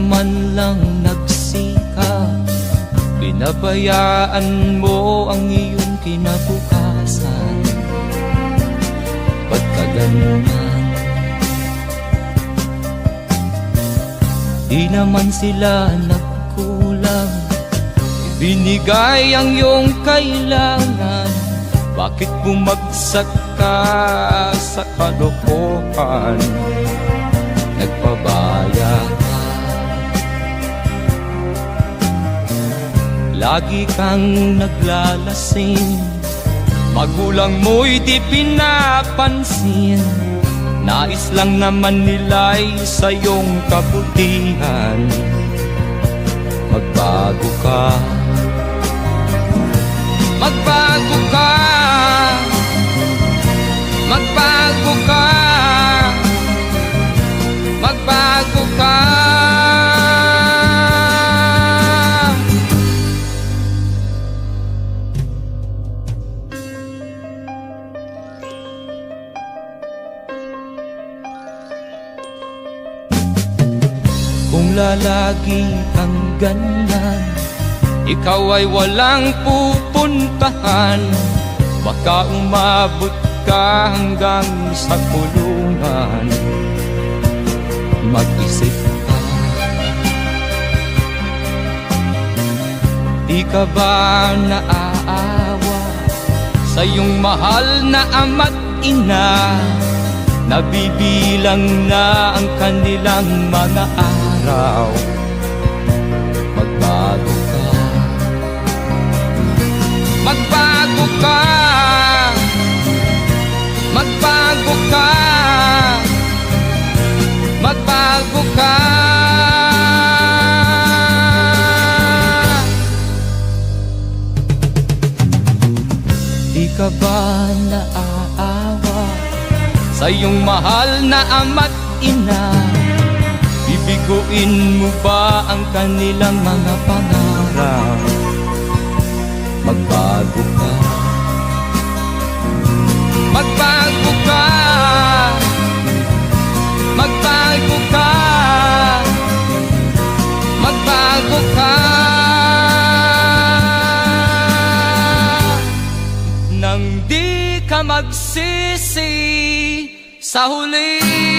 man lang nagsikap, pinabayaan mo ang iyong kinabukasan. Ba't ka ganyan? Di naman sila nagkulang, ibinigay ang iyong kailangan. Bakit bumagsak ka sa kalokohan? Nagpabaya ka, lagi kang naglalasing, magulang mo'y di pinapansin. Nais lang naman nila'y sa iyong kabutihan. Magbago ka, magbago ka, magbago ka, magbago ka. Kung lalagi kang ganyan, ikaw ay walang pupuntahan. Baka umabot ka hanggang sa kulungan. Mag-isip ka, di ka ba naaawa sa iyong mahal na ama't ina? Nabibilang na ang kanilang mga araw. Magbago ka, magbago ka, magbago ka, magbago ka. Di ka ba naaawa sa iyong mahal na ama't ina? Bibiguin mo ba ang kanilang mga pangarap? Magbago ka, magbago ka, magbago ka, magbago ka. Nang di ka magsisi sa huli.